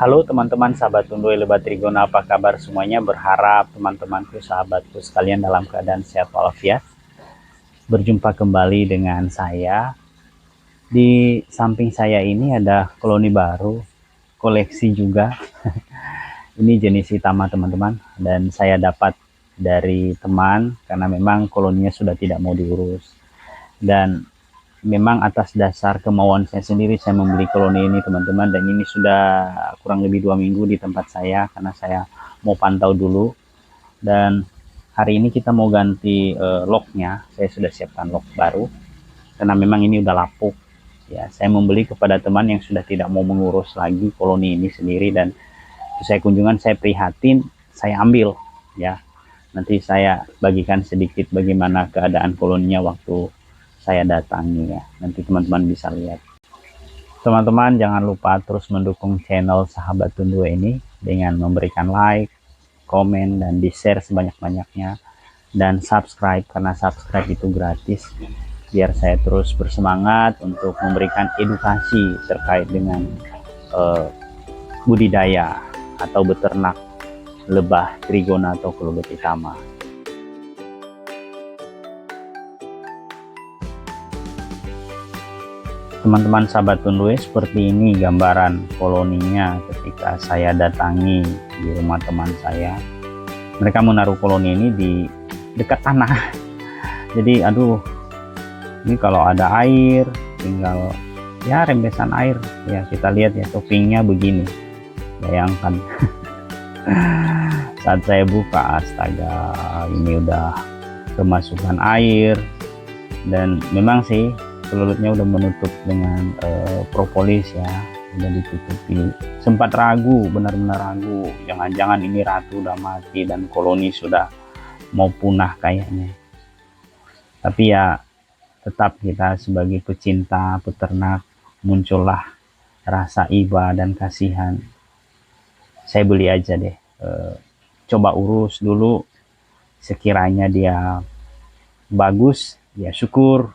Halo teman-teman sahabat Tunduy Lebat Trigona, apa kabar semuanya? Berharap teman-temanku, sahabatku sekalian dalam keadaan sehat walafiat. Berjumpa kembali dengan saya. Di samping saya ini ada koloni baru, koleksi juga. Ini jenis Itama teman-teman, dan saya dapat dari teman karena memang koloninya sudah tidak mau diurus. Dan memang atas dasar kemauan saya sendiri saya membeli koloni ini teman-teman, dan ini sudah kurang lebih 2 minggu di tempat saya karena saya mau pantau dulu. Dan hari ini kita mau ganti locknya. Saya sudah siapkan lock baru karena memang ini udah lapuk ya. Saya membeli kepada teman yang sudah tidak mau mengurus lagi koloni ini sendiri, dan saya kunjungan, saya prihatin, saya ambil ya. Nanti saya bagikan sedikit bagaimana keadaan koloninya waktu saya datangi ya. Nanti teman-teman bisa lihat. Teman-teman jangan lupa terus mendukung channel Sahabat Tunduy ini dengan memberikan like, komen, dan di share sebanyak-banyaknya, dan subscribe karena subscribe itu gratis, biar saya terus bersemangat untuk memberikan edukasi terkait dengan budidaya atau beternak lebah trigona atau kelebet Itama. Teman-teman sahabat Tunduy, seperti ini gambaran koloninya ketika saya datangi di rumah teman saya. Mereka menaruh koloni ini di dekat tanah. Jadi aduh, ini kalau ada air tinggal ya rembesan air ya. Kita lihat ya, toppingnya begini, bayangkan. Saat saya buka, astaga, ini udah kemasukan air. Dan memang sih kelulutnya udah menutup dengan propolis ya, udah ditutupi. Sempat ragu, benar-benar ragu, jangan-jangan ini ratu udah mati dan koloni sudah mau punah kayaknya. Tapi ya tetap kita sebagai pecinta peternak, muncullah rasa iba dan kasihan. Saya beli aja deh, coba urus dulu, sekiranya dia bagus ya syukur,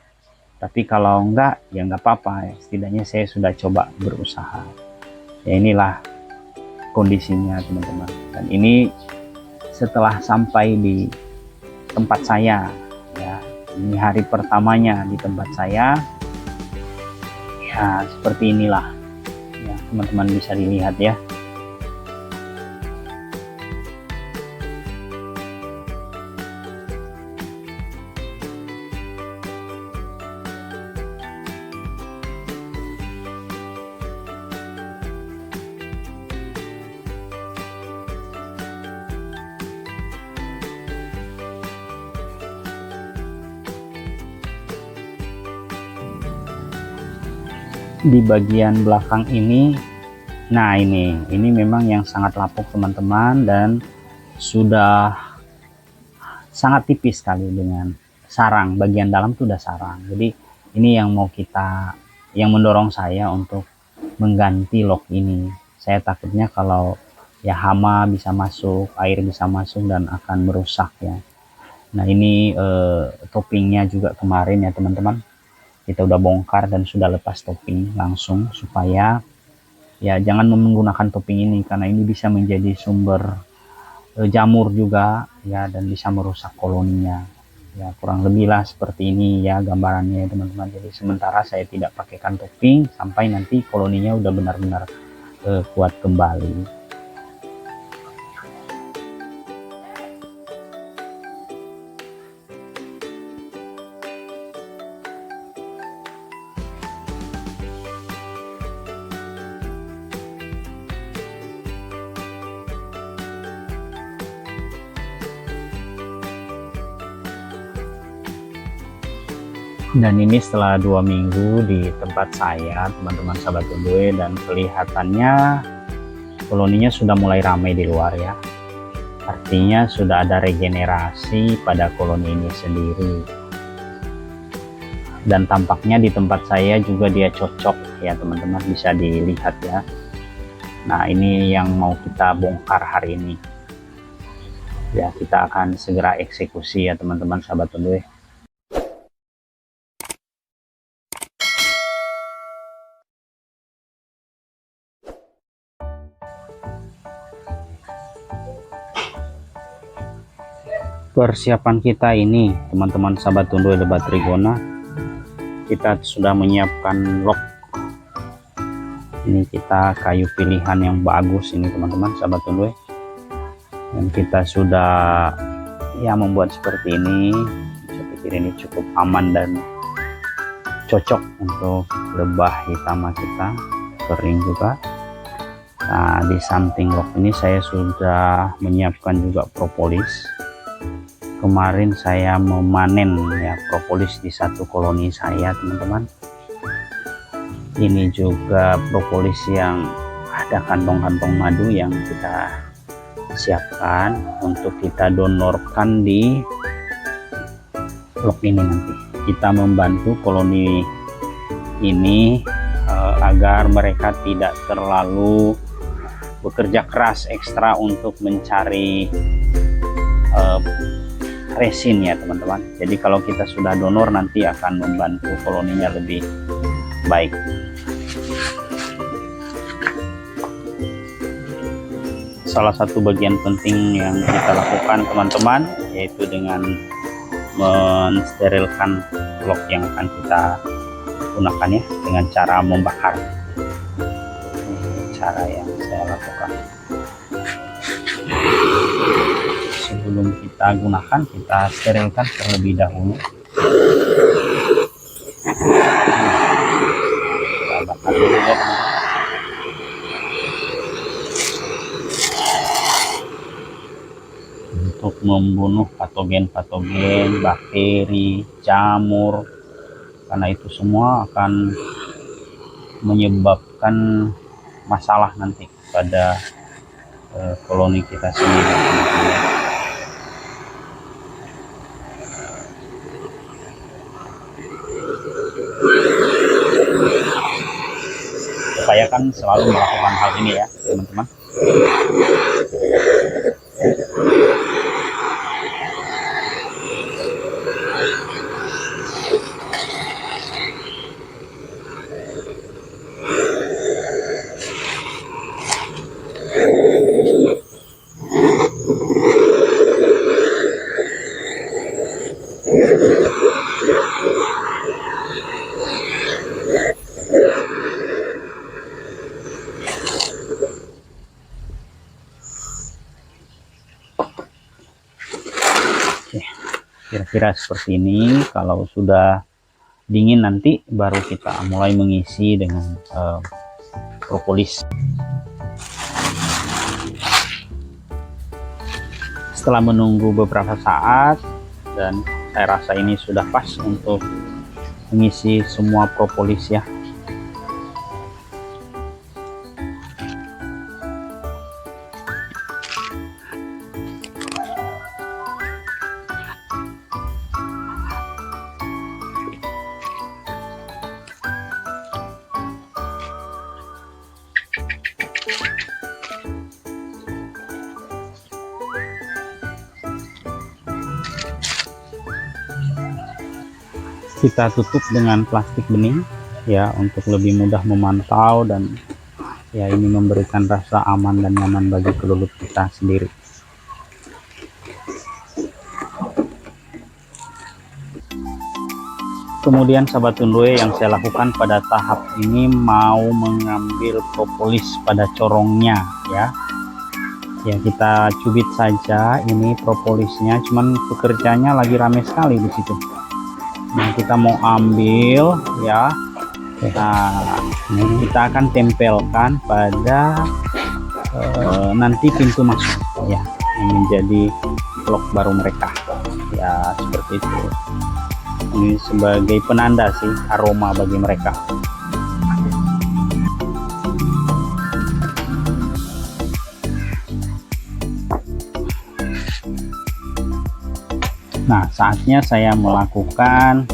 tapi kalau enggak ya enggak apa-apa ya. Setidaknya saya sudah coba berusaha ya. Inilah kondisinya teman-teman, dan ini setelah sampai di tempat saya ya. Ini hari pertamanya di tempat saya ya, seperti inilah ya, teman-teman bisa dilihat ya. Di bagian belakang ini, nah ini memang yang sangat lapuk teman-teman, dan sudah sangat tipis sekali dengan sarang. Bagian dalam tuh udah sarang. Jadi ini yang mau kita, yang mendorong saya untuk mengganti lock ini. Saya takutnya kalau ya hama bisa masuk, air bisa masuk dan akan merusak ya. Nah ini toppingnya juga kemarin ya teman-teman, kita udah bongkar dan sudah lepas topping langsung, supaya ya jangan menggunakan topping ini karena ini bisa menjadi sumber jamur juga ya, dan bisa merusak koloninya ya. Kurang lebih lah seperti ini ya gambarannya teman-teman. Jadi sementara saya tidak pakaikan topping sampai nanti koloninya udah benar-benar kuat kembali. Dan ini setelah 2 minggu di tempat saya teman-teman sahabat Tunduy, dan kelihatannya koloninya sudah mulai ramai di luar ya. Artinya sudah ada regenerasi pada koloni ini sendiri, dan tampaknya di tempat saya juga dia cocok ya teman-teman, bisa dilihat ya. Nah ini yang mau kita bongkar hari ini ya, kita akan segera eksekusi ya teman-teman sahabat Tunduy. persiapan kita ini teman-teman sahabat Tundoe Lebat Trigona, kita sudah menyiapkan lock. Ini kita kayu pilihan yang bagus ini teman-teman sahabat Tundoe, dan kita sudah ya membuat seperti ini. Saya pikir ini cukup aman dan cocok untuk lebah hitam kita, kering juga. Nah, di samping lock ini saya sudah menyiapkan juga propolis. Kemarin saya memanen ya propolis di satu koloni saya teman-teman. Ini juga propolis yang ada kantong-kantong madu yang kita siapkan untuk kita donorkan di lock ini. Nanti kita membantu koloni ini agar mereka tidak terlalu bekerja keras ekstra untuk mencari resin ya teman-teman. Jadi kalau kita sudah donor nanti akan membantu koloninya lebih baik. Salah satu bagian penting yang kita lakukan teman-teman yaitu dengan mensterilkan lock yang akan kita gunakan ya, dengan cara membakar. Cara yang saya lakukan. Sebelum kita gunakan, kita sterilkan terlebih dahulu. Kita bakar dulu ya teman-teman. Untuk membunuh patogen-patogen, bakteri, jamur, karena itu semua akan menyebabkan masalah nanti pada koloni kita sendiri. Upayakan selalu melakukan hal ini ya teman-teman. Kira-kira seperti ini. Kalau sudah dingin nanti baru kita mulai mengisi dengan propolis. Setelah menunggu beberapa saat dan saya rasa ini sudah pas untuk mengisi semua propolis ya. Kita tutup dengan plastik bening ya untuk lebih mudah memantau, dan ya ini memberikan rasa aman dan nyaman bagi kelulut kita sendiri. Kemudian sahabat Tundoe, yang saya lakukan pada tahap ini mau mengambil propolis pada corongnya ya. Ya kita cubit saja ini propolisnya, cuman pekerjanya lagi rame sekali di situ. Nah, kita mau ambil ya. Nah, kita akan tempelkan pada nanti pintu masuk ya, yang menjadi lock baru mereka ya, seperti itu. Ini sebagai penanda sih, aroma bagi mereka. Nah, saatnya saya melakukan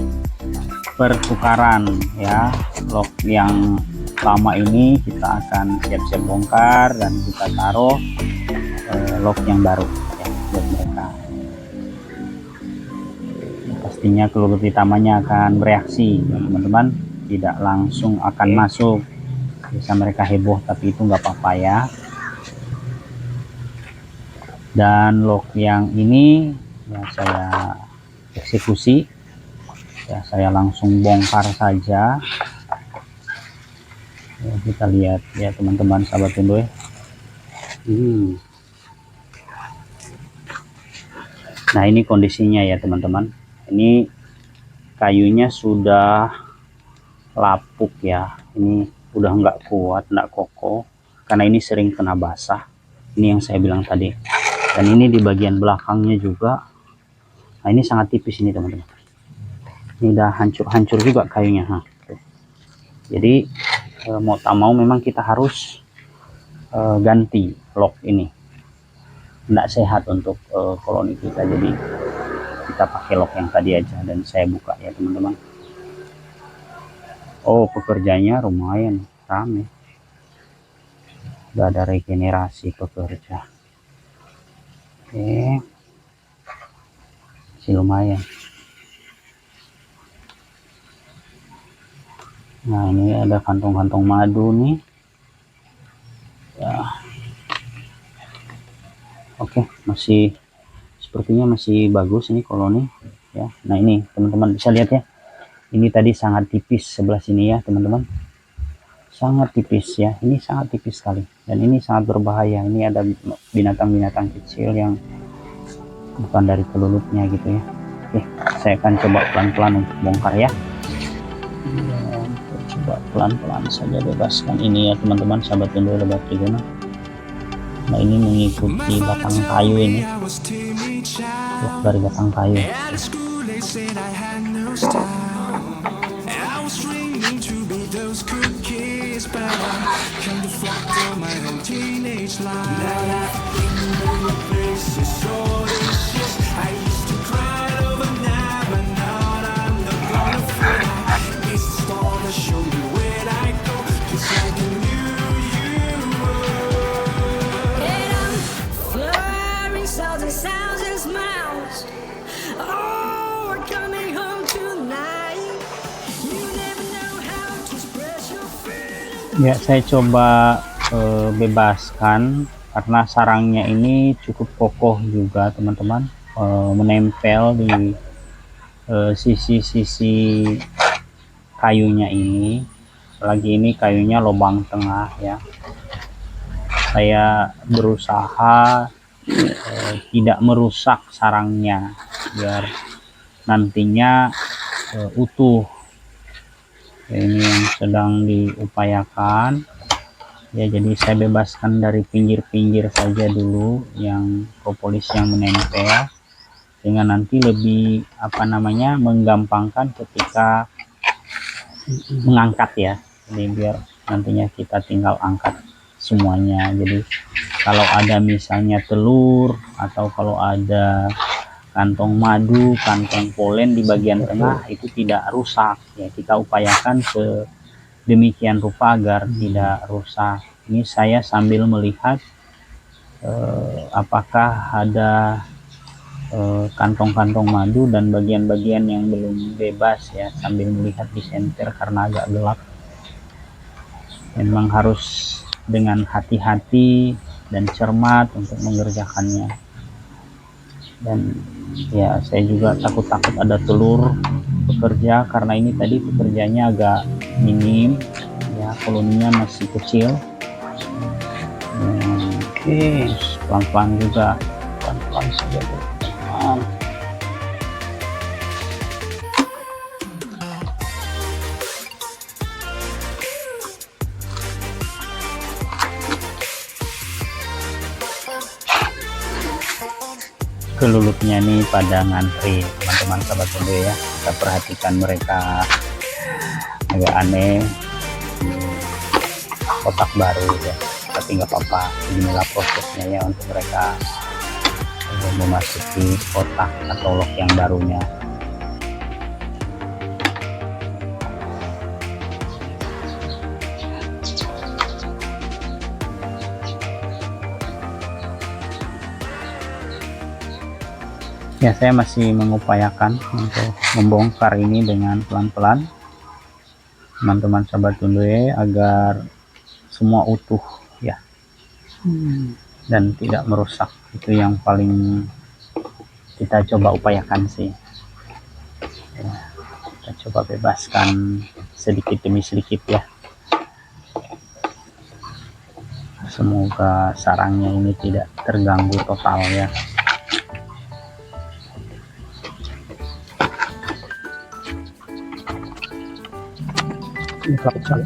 pertukaran ya. Lock yang lama ini kita akan siap-siap bongkar dan kita taruh lock yang baru ya, buat mereka. Pastinya kelulut hitamanya akan bereaksi ya, teman-teman, tidak langsung akan masuk. Bisa mereka heboh, tapi itu nggak apa-apa ya. Dan lock yang ini ya saya eksekusi, ya saya langsung bongkar saja. Ya, kita lihat ya teman-teman sahabat Tundoy. Nah ini kondisinya ya teman-teman, ini kayunya sudah lapuk ya, ini udah nggak kuat, nggak kokoh karena ini sering kena basah, ini yang saya bilang tadi. Dan ini di bagian belakangnya juga, nah ini sangat tipis ini teman-teman, ini udah hancur-hancur juga kayunya. Nah, jadi mau tak mau memang kita harus ganti lock ini, tidak sehat untuk koloni kita, jadi kita pakai lock yang tadi aja. Dan saya buka ya teman-teman. Oh pekerjanya lumayan rame, udah ada regenerasi pekerja. Oke, masih lumayan. Nah ini ada kantong-kantong madu nih ya. Oke, masih sepertinya masih bagus ini koloni ya. Nah ini teman-teman bisa lihat ya, ini tadi sangat tipis sebelah sini ya teman-teman, sangat tipis ya, ini sangat tipis sekali, dan ini sangat berbahaya. Ini ada binatang-binatang kecil yang bukan dari kelulutnya gitu ya. Oke, saya akan coba pelan-pelan untuk bongkar ya. Coba pelan-pelan saja bebaskan ini ya teman-teman sahabat Tundoy lebat trigona. Nah ini mengikuti batang kayu ini, dari batang kayu. Ya saya coba bebaskan karena sarangnya ini cukup kokoh juga teman-teman, menempel di sisi-sisi kayunya ini. Apalagi ini kayunya lubang tengah ya. Saya berusaha tidak merusak sarangnya biar nantinya utuh. Ya, ini yang sedang diupayakan ya, jadi saya bebaskan dari pinggir-pinggir saja dulu yang propolis yang menempel, sehingga nanti lebih menggampangkan ketika mengangkat ya. Jadi biar nantinya kita tinggal angkat semuanya. Jadi kalau ada misalnya telur atau kalau ada kantong madu, kantong polen di bagian tengah itu tidak rusak ya, kita upayakan sedemikian rupa agar tidak rusak. Ini saya sambil melihat apakah ada kantong-kantong madu dan bagian-bagian yang belum bebas ya, sambil melihat di senter karena agak gelap. Memang harus dengan hati-hati dan cermat untuk mengerjakannya. Dan ya saya juga takut-takut ada telur pekerja karena ini tadi pekerjanya agak minim ya, koloninya masih kecil. Oke, pelan-pelan juga, pelan-pelan saja teman-teman. Kelulutnya nih pada ngantri teman-teman sahabat Tundoy ya, kita perhatikan mereka agak aneh, kotak baru ya, tapi nggak apa-apa, inilah prosesnya ya untuk mereka memasuki kotak atau lock yang barunya. Ya saya masih mengupayakan untuk membongkar ini dengan pelan-pelan teman-teman sahabat Tundoy agar semua utuh ya, dan tidak merusak. Itu yang paling kita coba upayakan sih ya, kita coba bebaskan sedikit demi sedikit ya. Semoga sarangnya ini tidak terganggu total ya. Ini kelapit sekali.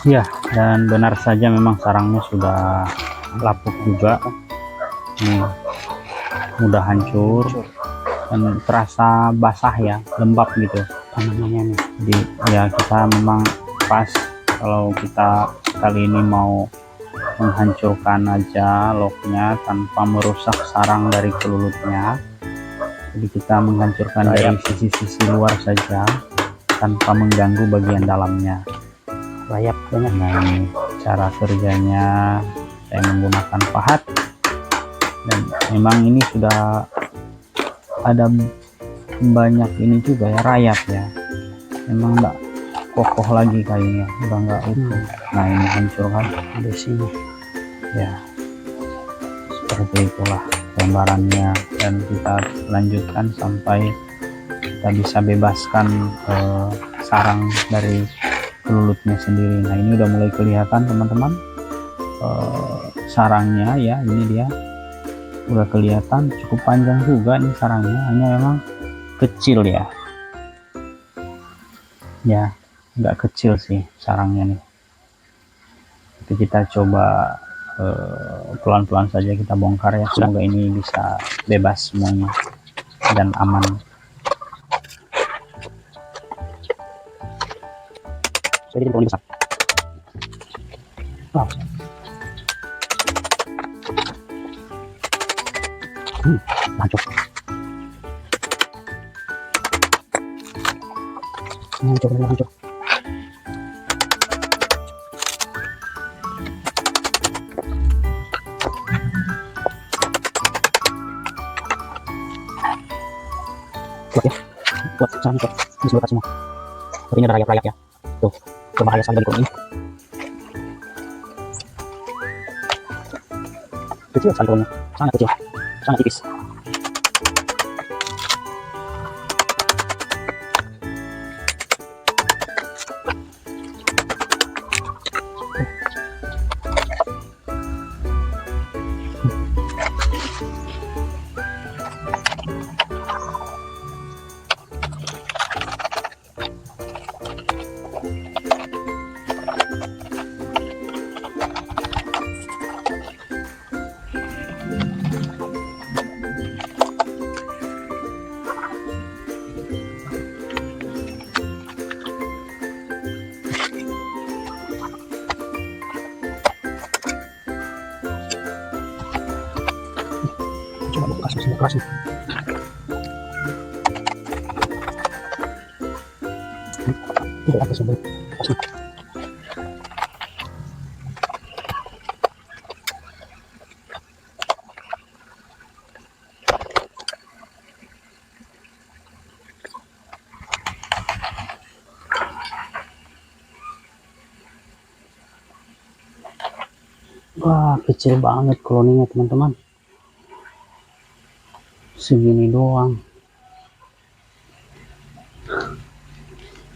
Ya, dan benar saja memang sarangnya sudah lapuk juga. Nih, mudah hancur dan terasa basah ya, lembab gitu tanamannya nih. Jadi ya kita memang pas kalau kita kali ini mau menghancurkan aja loknya tanpa merusak sarang dari kelulutnya. Jadi kita menghancurkan dari sisi-sisi luar saja tanpa mengganggu bagian dalamnya. Rayap banyak. Nah, ini cara kerjanya, saya menggunakan pahat dan memang ini sudah ada banyak ini juga ya, rayap ya, memang enggak kokoh lagi kayaknya, udah enggak utuh. Nah, ini hancur kan di sini ya, seperti itulah gambarannya. Dan kita lanjutkan sampai kita bisa bebaskan sarang dari kelulutnya sendiri. Nah, ini udah mulai kelihatan teman-teman, sarangnya ya, ini dia udah kelihatan cukup panjang juga nih sarangnya, hanya memang kecil ya, nggak kecil sih sarangnya nih. Jadi kita coba pelan-pelan saja kita bongkar ya, semoga ini bisa bebas semuanya dan aman. Jadi ini besar. Wow. Hancur. Hancur. Kuat ya, kuat sangat kuat. Ini seluruh semua. Tapi ini ada rayap-rayap ya. Tuh, berbahaya sekali bagi ini. Kecil sekali pohonnya, sangat kecil, sangat tipis. Coba buka semua keras nih. Tidak ada sumber keras nih. Wah, kecil banget koloninya teman-teman, segini doang.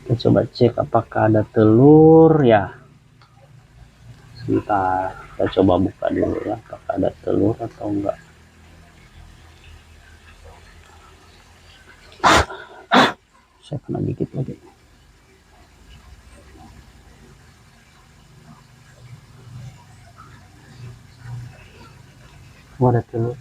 Kita coba cek apakah ada telur ya. Sebentar, kita coba buka dulu ya, apakah ada telur atau enggak. Saya kena dikit lagi. Oh, ada telur.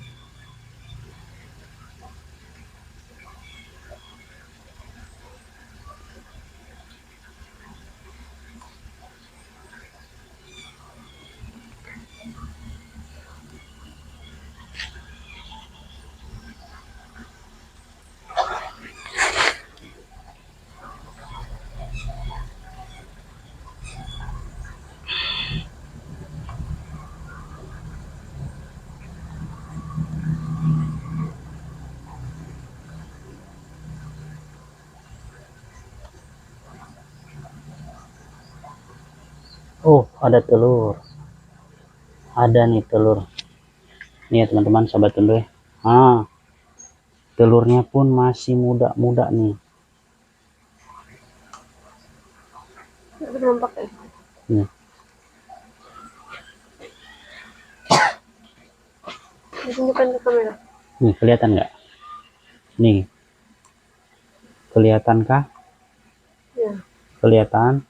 Oh, ada telur. Ada nih telur. Nih ya teman-teman, sahabat tundoy. Telurnya pun masih muda-muda nih. Nih. Nih, kelihatan nggak? Nih. Kelihatankah? Ya. Kelihatan?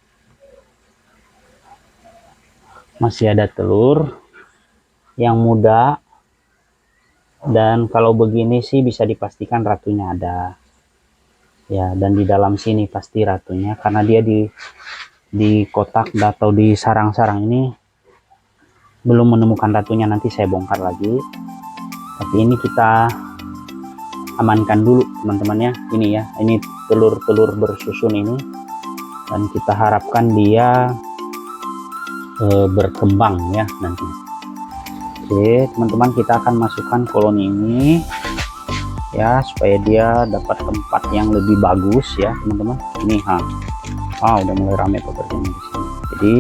Masih ada telur yang muda. Dan kalau begini sih bisa dipastikan ratunya ada. Ya, dan di dalam sini pasti ratunya karena dia di kotak atau di sarang-sarang ini belum menemukan ratunya. Nanti saya bongkar lagi. Tapi ini kita amankan dulu teman-teman ya. Ini ya, ini telur-telur bersusun ini, dan kita harapkan dia berkembang ya nanti. Oke teman-teman, kita akan masukkan koloni ini ya supaya dia dapat tempat yang lebih bagus ya teman-teman. Ini udah mulai ramai pekerjaannya di sini. Jadi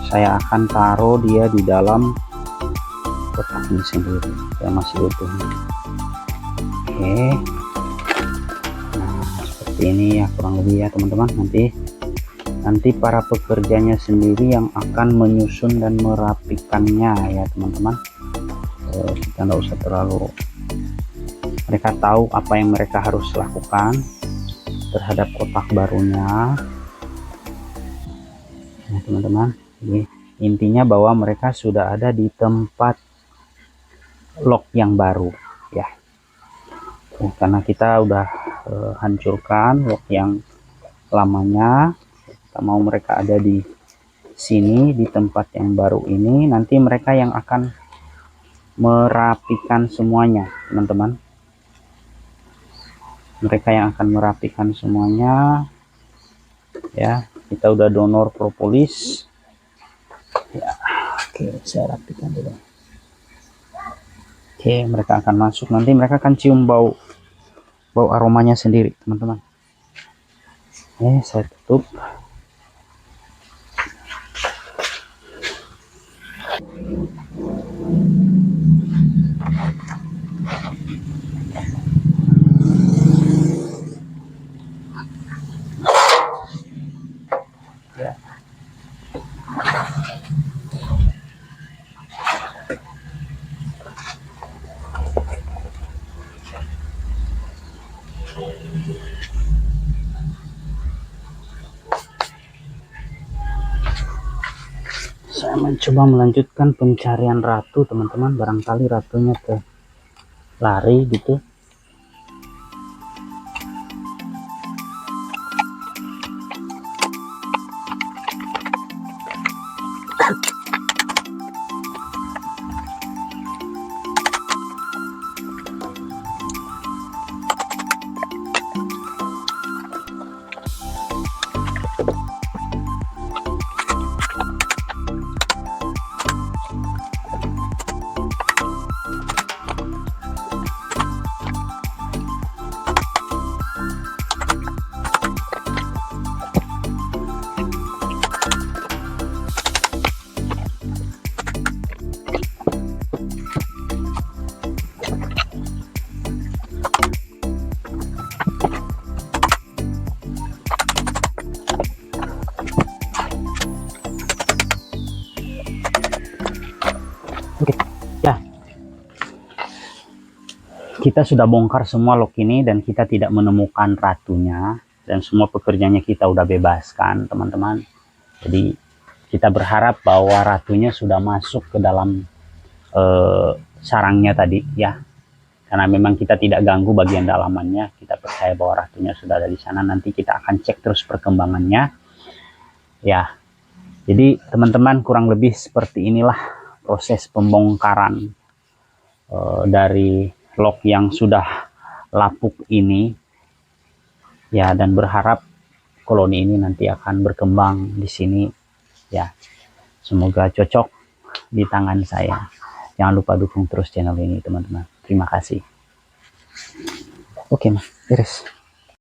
saya akan taruh dia di dalam kotak ini sendiri yang masih utuh. Oke, nah seperti ini ya kurang lebih ya teman-teman. Nanti para pekerjanya sendiri yang akan menyusun dan merapikannya ya teman-teman. Kita nggak usah terlalu, mereka tahu apa yang mereka harus lakukan terhadap kotak barunya ya teman-teman. Ini intinya bahwa mereka sudah ada di tempat lock yang baru ya. Karena kita udah hancurkan lock yang lamanya, kita mau mereka ada di sini di tempat yang baru ini. Nanti mereka yang akan merapikan semuanya teman-teman. Mereka yang akan merapikan semuanya ya. Kita udah donor propolis ya. Oke, saya rapikan dulu. Oke, mereka akan masuk, nanti mereka akan cium bau aromanya sendiri teman-teman. Saya tutup. Ya. Saya mencoba melanjutkan pencarian ratu teman-teman, barangkali ratunya lari gitu. Oke, ya. Kita sudah bongkar semua lock ini dan kita tidak menemukan ratunya, dan semua pekerjanya kita udah bebaskan teman-teman. Jadi kita berharap bahwa ratunya sudah masuk ke dalam sarangnya tadi ya. Karena memang kita tidak ganggu bagian dalamannya, kita percaya bahwa ratunya sudah ada di sana. Nanti kita akan cek terus perkembangannya ya. Jadi teman-teman, kurang lebih seperti inilah proses pembongkaran dari lock yang sudah lapuk ini ya, dan berharap koloni ini nanti akan berkembang di sini ya. Semoga cocok di tangan saya. Jangan lupa dukung terus channel ini teman-teman. Terima kasih. Oke, beres.